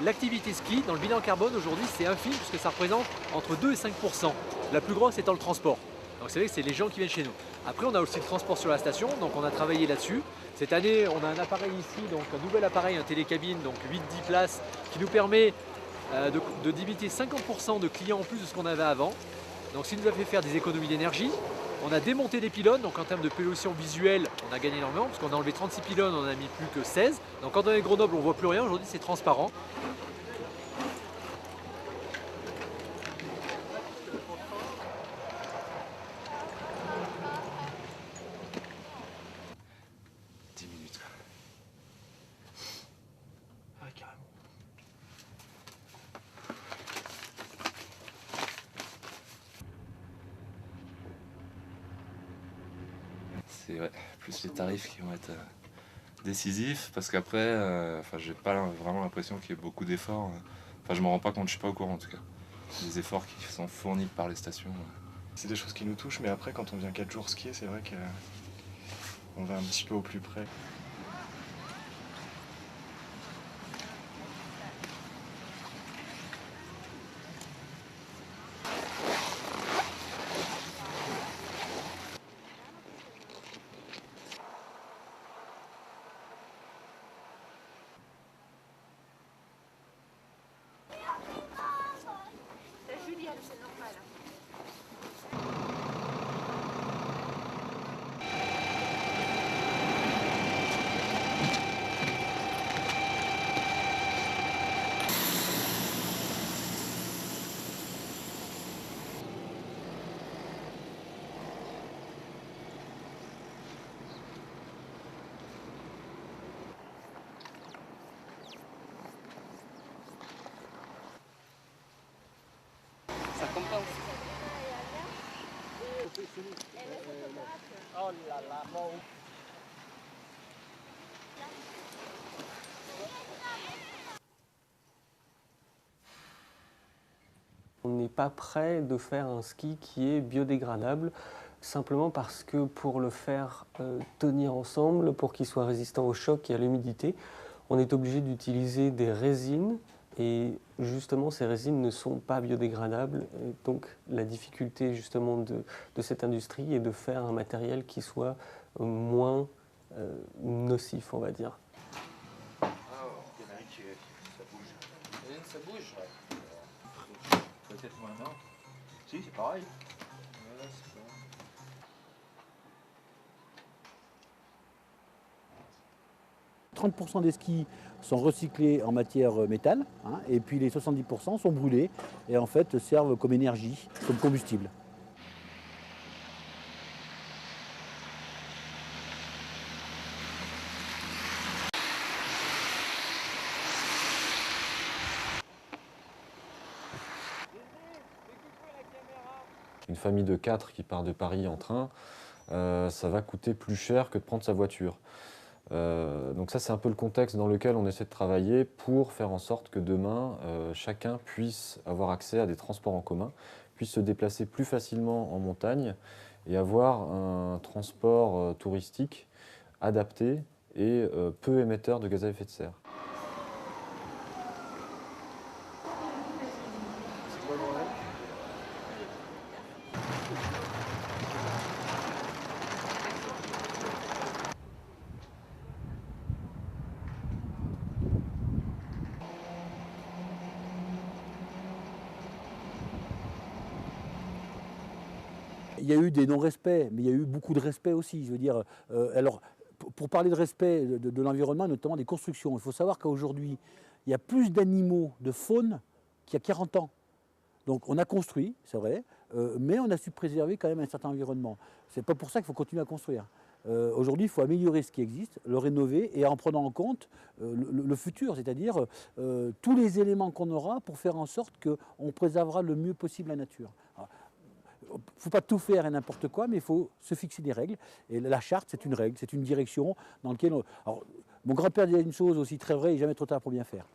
l'activité ski dans le bilan carbone aujourd'hui c'est infime puisque ça représente entre 2 et 5%. La plus grosse étant le transport. Donc c'est vrai que c'est les gens qui viennent chez nous. Après on a aussi le transport sur la station, donc on a travaillé là-dessus. Cette année on a un appareil ici, donc un nouvel appareil, un télécabine, donc 8-10 places, qui nous permet de limiter 50% de clients en plus de ce qu'on avait avant. Donc ce qui nous a fait faire des économies d'énergie. On a démonté des pylônes, donc en termes de pollution visuelle, on a gagné énormément, parce qu'on a enlevé 36 pylônes, on en a mis plus que 16. Donc quand on est à Grenoble, on ne voit plus rien, aujourd'hui c'est transparent. Ah, carrément. C'est plus les tarifs qui vont être décisifs parce qu'après, j'ai pas vraiment l'impression qu'il y ait beaucoup d'efforts. Enfin, je m'en rends pas compte, je suis pas au courant en tout cas. Les efforts qui sont fournis par les stations. C'est des choses qui nous touchent, mais après, quand on vient 4 jours skier, c'est vrai qu'on va un petit peu au plus près. C'est normal. Ça compense. Oh là là, bon. On n'est pas prêt de faire un ski qui est biodégradable, simplement parce que pour le faire tenir ensemble, pour qu'il soit résistant au choc et à l'humidité, on est obligé d'utiliser des résines. Et justement, ces résines ne sont pas biodégradables. Et donc, la difficulté justement de cette industrie est de faire un matériel qui soit moins nocif, on va dire. Ah, il y en a un qui ça bouge. Il y en a une, ça bouge. Peut-être moins non. Si, c'est pareil. Voilà, c'est pareil. 30% des skis sont recyclés en matière métal, hein, et puis les 70% sont brûlés et en fait servent comme énergie, comme combustible. Une famille de 4 qui part de Paris en train, ça va coûter plus cher que de prendre sa voiture. Donc ça, c'est un peu le contexte dans lequel on essaie de travailler pour faire en sorte que demain, chacun puisse avoir accès à des transports en commun, puisse se déplacer plus facilement en montagne et avoir un transport touristique adapté et peu émetteur de gaz à effet de serre. Il y a eu des non-respects, mais il y a eu beaucoup de respect aussi. Je veux dire, alors, pour parler de respect de l'environnement, notamment des constructions, il faut savoir qu'aujourd'hui, il y a plus d'animaux, de faune qu'il y a 40 ans. Donc on a construit, c'est vrai, mais on a su préserver quand même un certain environnement. C'est pas pour ça qu'il faut continuer à construire. Aujourd'hui, il faut améliorer ce qui existe, le rénover et en prenant en compte le futur, c'est-à-dire tous les éléments qu'on aura pour faire en sorte qu'on préservera le mieux possible la nature. Il ne faut pas tout faire et n'importe quoi, mais il faut se fixer des règles. Et la charte, c'est une règle, c'est une direction dans laquelle... Alors, mon grand-père disait une chose aussi très vraie, il n'est jamais trop tard pour bien faire.